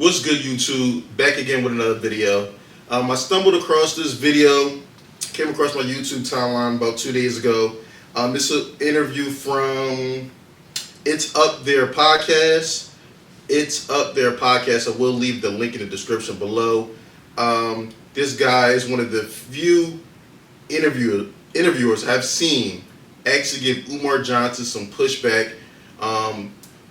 What's good, YouTube? Back again with another video. I stumbled across this video, came across my YouTube timeline about 2 days ago. This is an interview from It's Up There Podcast. It's Up There Podcast. I will leave the link in the description below. This guy is one of the few interviewers I've seen actually give Umar Johnson some pushback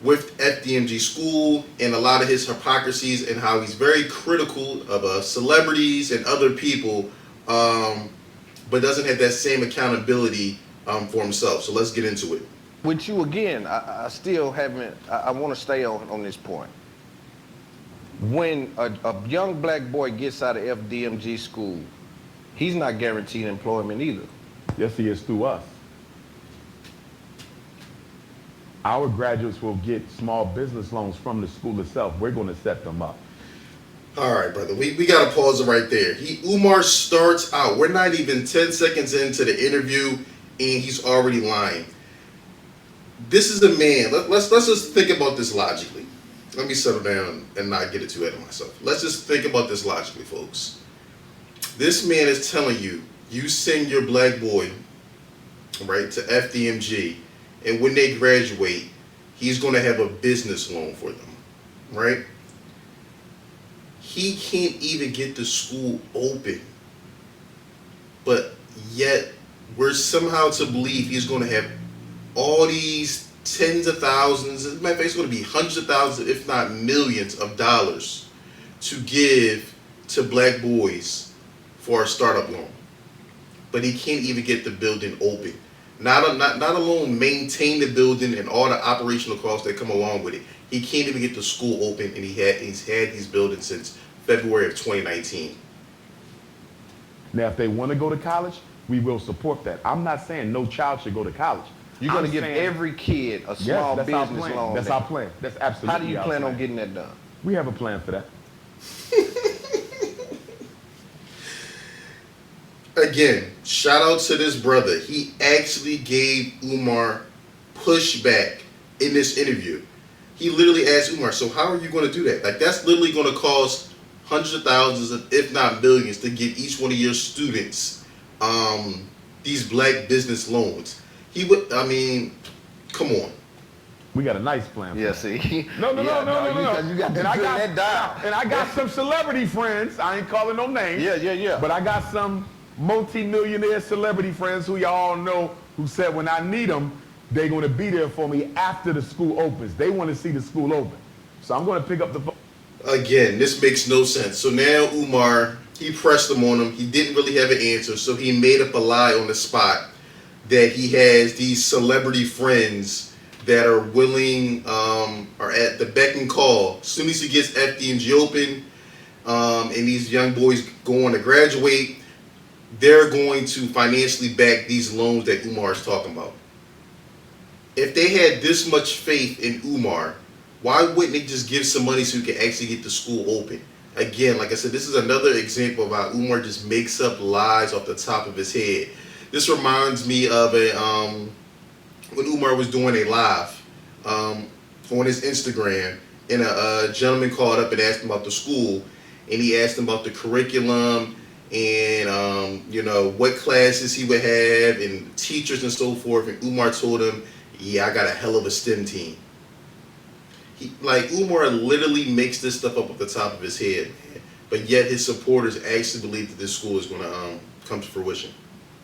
with FDMG school and a lot of his hypocrisies and how he's very critical of celebrities and other people, but doesn't have that same accountability for himself. So let's get into it. With you again, I still haven't, I want to stay on this point. When a young black boy gets out of FDMG school, he's not guaranteed employment either. Yes, he is through us. Our graduates will get small business loans from the school itself. We're going to set them up. All right, brother. We got to pause it right there. Umar starts out. We're not even 10 seconds into the interview, and he's already lying. This is a man. Let's just think about this logically. Let me settle down and not get it too ahead of myself. Let's just think about this logically, folks. This man is telling you, you send your black boy, right, to FDMG, and when they graduate, he's going to have a business loan for them, right? He can't even get the school open, but yet we're somehow to believe he's going to have all these tens of thousands, as a matter of fact, it's going to be hundreds of thousands, if not millions of dollars to give to black boys for a startup loan. But he can't even get the building open. Not alone maintain the building and all the operational costs that come along with it. He can't even get the school open, and he's had these buildings since February of 2019. Now, if they want to go to college, we will support that. I'm not saying no child should go to college. You're going to give every kid a small business loan. That's our plan. That's absolutely. How do you plan on getting that done? We have a plan for that. Again, shout out to this brother. He actually gave Umar pushback in this interview. He literally asked Umar, so how are you going to do that? Like, that's literally going to cost hundreds of thousands, if not millions, to give each one of your students these black business loans. He would, I mean, come on. We got a nice plan. Yeah, see? No. You got to drill that down. And I got some celebrity friends. I ain't calling no names. Yeah. But I got some multi-millionaire celebrity friends who y'all know who said when I need them, they're going to be there for me after the school opens. They want to see the school open. So I'm going to pick up the phone. Again, this makes no sense. So now Umar, he pressed them on him. He didn't really have an answer, so he made up a lie on the spot that he has these celebrity friends that are willing, are at the beck and call. As soon as he gets FDMG open, and these young boys go on to graduate, they're going to financially back these loans that Umar is talking about. If they had this much faith in Umar, why wouldn't they just give some money so he can actually get the school open? Again, like I said, this is another example of how Umar just makes up lies off the top of his head. This reminds me of when Umar was doing a live on his Instagram, and a gentleman called up and asked him about the school, and he asked him about the curriculum and what classes he would have and teachers and so forth. And Umar told him, "Yeah, I got a hell of a STEM team." Umar literally makes this stuff up at the top of his head, man. But yet his supporters actually believe that this school is going to come to fruition.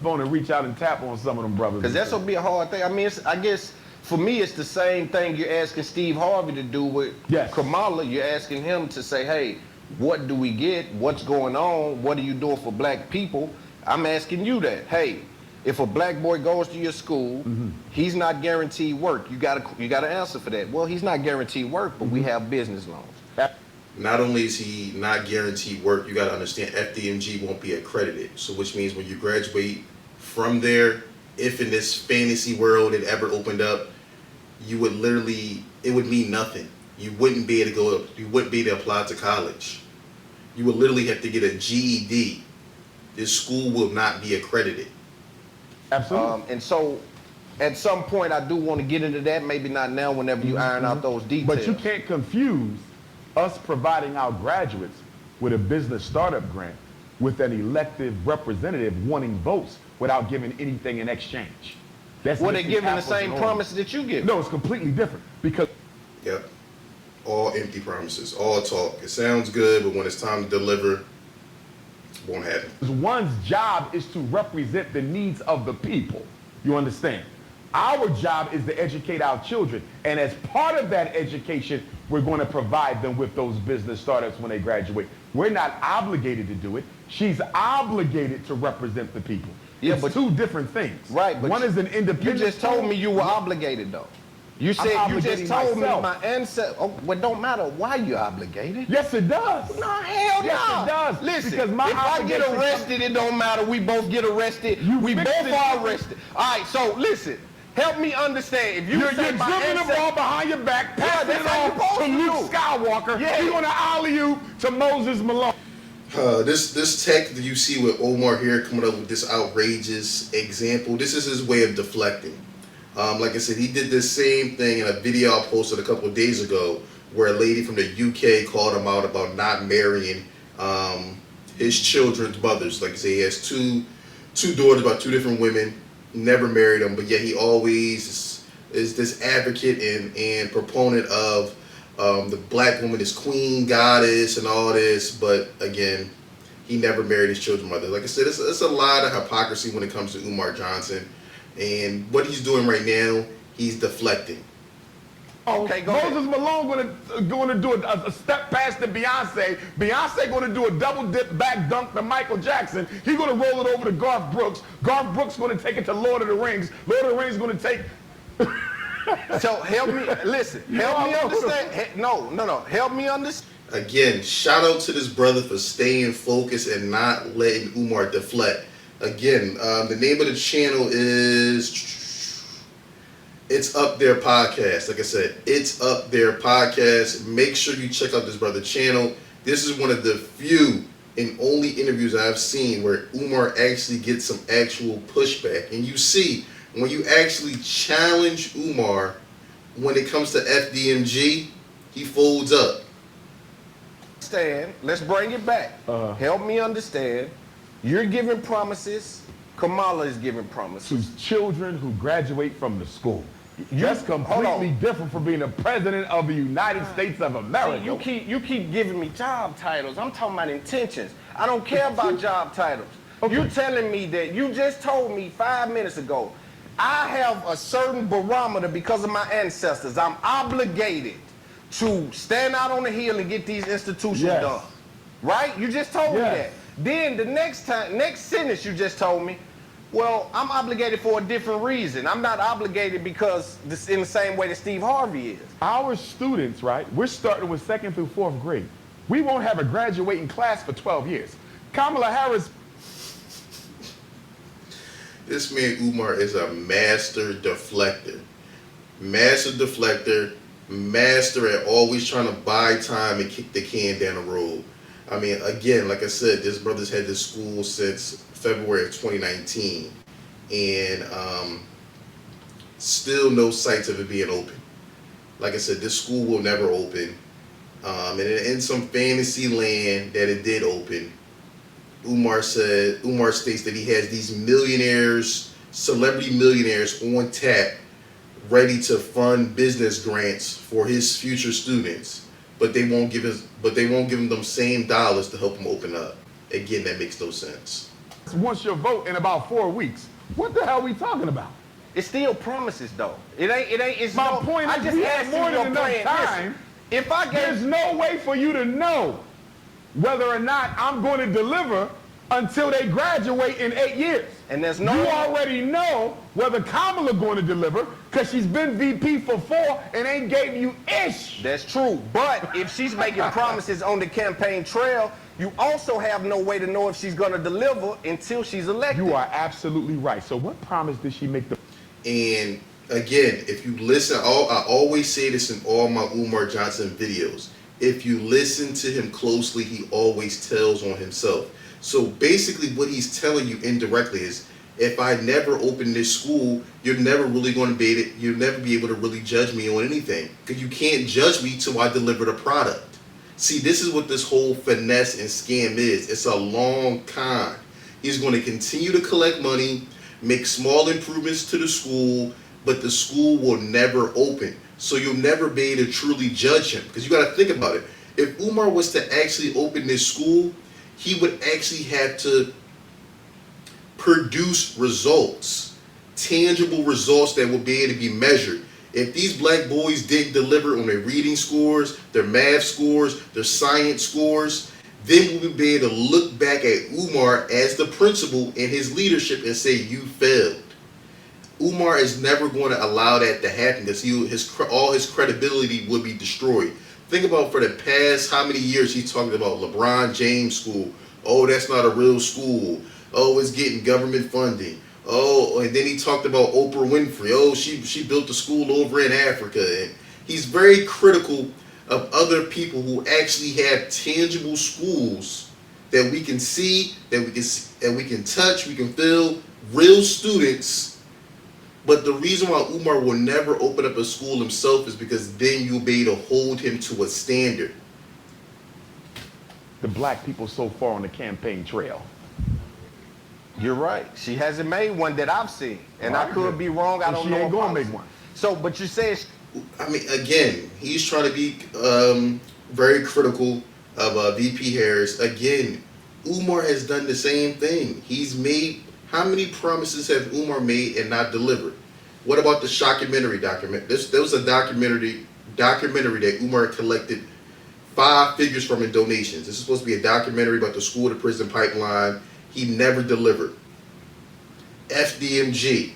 Phone and reach out and tap on some of them brothers. Because that's going to be a hard thing. I mean, I guess for me, it's the same thing you're asking Steve Harvey to do with Kamala. You're asking him to say, hey, what do we get? What's going on? What are you doing for black people? I'm asking you that. Hey, if a black boy goes to your school, he's not guaranteed work. You gotta answer for that. Well, he's not guaranteed work, but we have business loans. Not only is he not guaranteed work, you got to understand FDMG won't be accredited. So which means when you graduate from there, if in this fantasy world it ever opened up, you would literally, it would mean nothing. You wouldn't be able to go, you wouldn't be able to apply to college. You would literally have to get a GED. This school will not be accredited. Absolutely. And so at some point I do want to get into that, maybe not now, whenever you iron out those details. But you can't confuse us providing our graduates with a business startup grant with an elected representative wanting votes without giving anything in exchange. That's Well, they're giving the same promise that you give. No, it's completely different because. Yep. All empty promises, all talk. It sounds good, but when it's time to deliver, it won't happen. One's job is to represent the needs of the people. You understand? Our job is to educate our children. And as part of that education, we're going to provide them with those business startups when they graduate. We're not obligated to do it. She's obligated to represent the people. Yeah, it's but two different things. Right, but one is an independent. You just told me you were obligated, though. You said you just told me my ancestors. Oh, well, it don't matter why you're obligated. Yes, it does. No, hell no. Yes, it does. Listen, because if I get arrested, it don't matter. We both get arrested. We both are arrested. All right, so listen. Help me understand. If you're dribbling the ball behind your back, passing it off to Luke Skywalker, you're going to alley-oop to Moses Malone. This tech that you see with Omar here coming up with this outrageous example, this is his way of deflecting. Like I said, he did this same thing in a video I posted a couple of days ago where a lady from the UK called him out about not marrying his children's mothers. Like I say, he has two daughters by two different women, never married them, but yet he always is this advocate and proponent of the black woman is queen, goddess, and all this, but again, he never married his children's mother. Like I said, it's a lot of hypocrisy when it comes to Umar Johnson. And what he's doing right now, he's deflecting. Okay, Moses Malone going to do a step past to Beyonce. Beyonce going to do a double dip back dunk to Michael Jackson. He's going to roll it over to Garth Brooks. Garth Brooks going to take it to Lord of the Rings. Lord of the Rings going to take. So help me, listen. Help me understand. No. Help me understand. Again, shout out to this brother for staying focused and not letting Umar deflect. Again, the name of the channel is It's Up There Podcast. Like I said, It's Up There Podcast. Make sure you check out this brother's channel. This is one of the few and only interviews I've seen where Umar actually gets some actual pushback. And you see, when you actually challenge Umar when it comes to FDMG, he folds up. Let's bring it back. Help me understand. You're giving promises. Kamala is giving promises. To children who graduate from the school. That's completely different from being the president of the United States of America. See, you keep giving me job titles. I'm talking about intentions. I don't care about job titles. Okay. You're telling me that you just told me 5 minutes ago, I have a certain barometer because of my ancestors. I'm obligated to stand out on the hill and get these institutions done. Right? You just told me that. Then the next sentence you just told me, well, I'm obligated for a different reason. I'm not obligated because this in the same way that Steve Harvey is. Our students, right, we're starting with 2nd through 4th grade. We won't have a graduating class for 12 years. Kamala Harris. This man Umar is a master deflector. Master at always trying to buy time and kick the can down the road. I mean, again, like I said, this brother's had this school since February of 2019, and still no sights of it being open. Like I said, this school will never open, and in some fantasy land that it did open, Umar states that he has these millionaires, celebrity millionaires on tap, ready to fund business grants for his future students. But they won't give him them same dollars to help him open up. Again, that makes no sense. Once your vote in about 4 weeks, what the hell are we talking about? It's still promises, though. It ain't. It's my point. I just have more than enough time. If I there's no way for you to know whether or not I'm going to deliver until they graduate in 8 years. And there's no. You already know whether Kamala going to deliver because she's been VP for 4 and ain't gave you ish. That's true. But if she's making promises on the campaign trail, you also have no way to know if she's going to deliver until she's elected. You are absolutely right. So what promise did she make? And again, if you listen, I always say this in all my Umar Johnson videos. If you listen to him closely, he always tells on himself. So basically what he's telling you indirectly is, if I never open this school, you're never really going to you'll never be able to really judge me on anything. Because you can't judge me till I deliver the product. See, this is what this whole finesse and scam is. It's a long con. He's going to continue to collect money, make small improvements to the school, but the school will never open. So you'll never be able to truly judge him. Because you got to think about it. If Umar was to actually open this school, he would actually have to produce results, tangible results that will be able to be measured. If these black boys didn't deliver on their reading scores, their math scores, their science scores, then we would be able to look back at Umar as the principal and his leadership and say, you failed. Umar is never going to allow that to happen because all his credibility would be destroyed. Think about for the past how many years he's talking about LeBron James School. Oh, that's not a real school. Oh, it's getting government funding. Oh, and then he talked about Oprah Winfrey. Oh, she built a school over in Africa. And he's very critical of other people who actually have tangible schools that we can see, that we can touch, we can feel, real students. But the reason why Umar will never open up a school himself is because then you'll be able to hold him to a standard. The black people so far on the campaign trail. You're right. She hasn't made one that I've seen, and I could be wrong. I don't know. She ain't gonna make one. So, but you said, I mean, again, he's trying to be very critical of VP Harris. Again, Umar has done the same thing. He's made, how many promises have Umar made and not delivered? What about the shockumentary document? There was a documentary that Umar collected 5 figures from in donations. This is supposed to be a documentary about the school to prison pipeline. He never delivered. FDMG,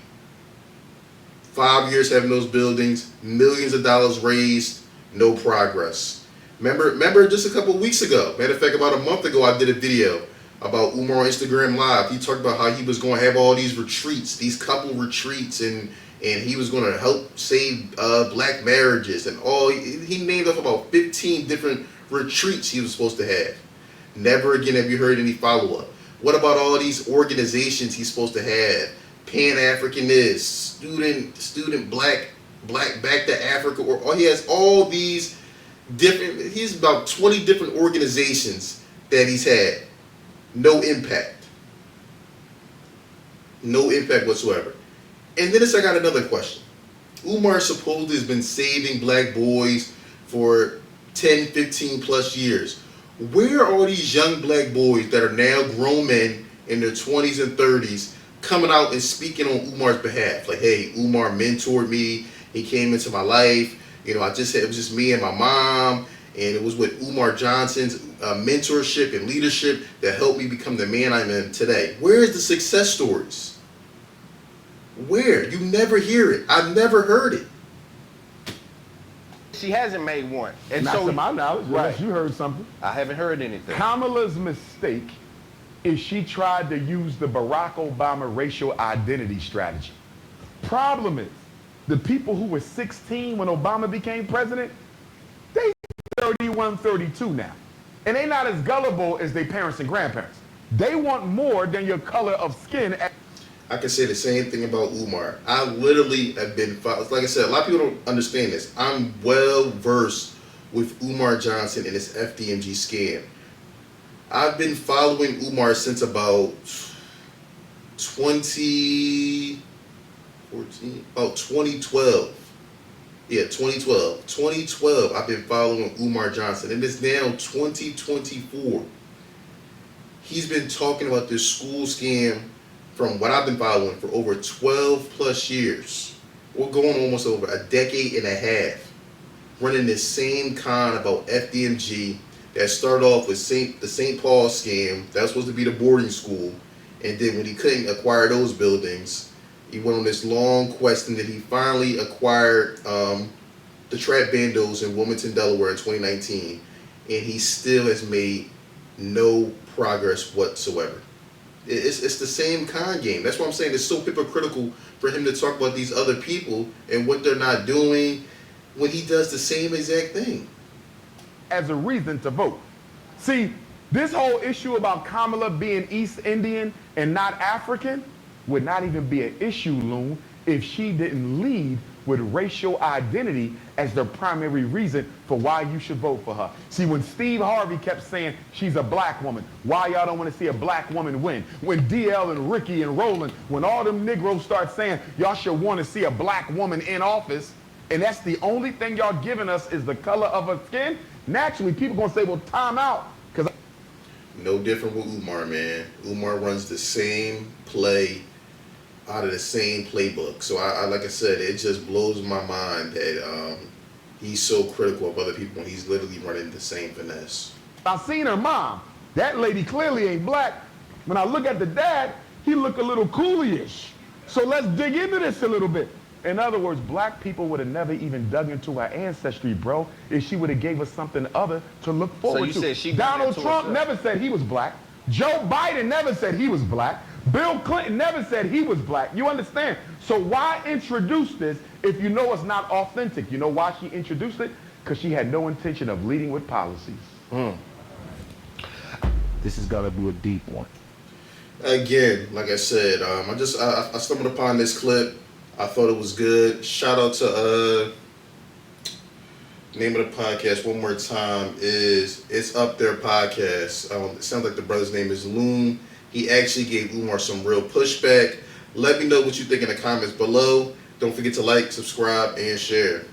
5 years having those buildings, millions of dollars raised, no progress. Remember just a couple weeks ago, matter of fact, about a month ago, I did a video about Umar on Instagram Live. He talked about how he was going to have all these retreats, these couple retreats, and he was going to help save black marriages and all. He named off about 15 different retreats he was supposed to have. Never again have you heard any follow-up. What about all these organizations he's supposed to have? Pan-Africanist, student black back to Africa, or he has all these different, he's about 20 different organizations that he's had. No impact. No impact whatsoever. And then I got another question. Umar supposedly has been saving black boys for 10, 15 plus years. Where are all these young black boys that are now grown men in their 20s and 30s coming out and speaking on Umar's behalf? Like, hey, Umar mentored me. He came into my life. You know, it was just me and my mom. And it was with Umar Johnson's mentorship and leadership that helped me become the man I'm in today. Where's the success stories? Where? You never hear it. I've never heard it. she hasn't made one. And Not so, to my knowledge, unless you heard something. I haven't heard anything. Kamala's mistake is she tried to use the Barack Obama racial identity strategy. Problem is, the people who were 16 when Obama became president, they 31, 32 now. And they're not as gullible as their parents and grandparents. They want more than your color of skin. I can say the same thing about Umar. I literally have been, like I said, a lot of people don't understand this. I'm well versed with Umar Johnson and his FDMG scam. I've been following Umar since about 2012. Yeah, 2012. 2012, I've been following Umar Johnson, and it's now 2024. He's been talking about this school scam from what I've been following for over 12 plus years. We're going almost over a decade and a half, running this same con about FDMG that started off with the St. Paul scam. That was supposed to be the boarding school. And then when he couldn't acquire those buildings, he went on this long quest, and then he finally acquired the Trap Bandos in Wilmington, Delaware in 2019. And he still has made no progress whatsoever. It's the same con game. That's why I'm saying it's so hypocritical for him to talk about these other people and what they're not doing when he does the same exact thing. As a reason to vote. See, this whole issue about Kamala being East Indian and not African would not even be an issue, Loon, if she didn't lead with racial identity as their primary reason for why you should vote for her. See, when Steve Harvey kept saying she's a black woman, why y'all don't want to see a black woman win? When DL and Ricky and Roland, when all them Negroes start saying y'all should want to see a black woman in office, and that's the only thing y'all giving us is the color of her skin, naturally people gonna say, well, time out. Because no different with Umar, man. Umar runs the same play out of the same playbook. So I like I said, it just blows my mind that he's so critical of other people when he's literally running the same finesse. I seen her mom. That lady clearly ain't black. When I look at the dad, he look a little cooley-ish. So let's dig into this a little bit. In other words, black people would have never even dug into our ancestry, bro, if she would have gave us something other to look forward to. So you said she Donald Trump never said he was black. Joe Biden never said he was black. Bill Clinton never said he was black. You understand? So why introduce this if you know it's not authentic? You know why she introduced it? Because she had no intention of leading with policies. This is gonna be a deep one. Again, like I said, I stumbled upon this clip. I thought it was good. Shout out to name of the podcast one more time is It's Up There Podcast. It sounds like the brother's name is Loom. He actually gave Umar some real pushback. Let me know what you think in the comments below. Don't forget to like, subscribe, and share.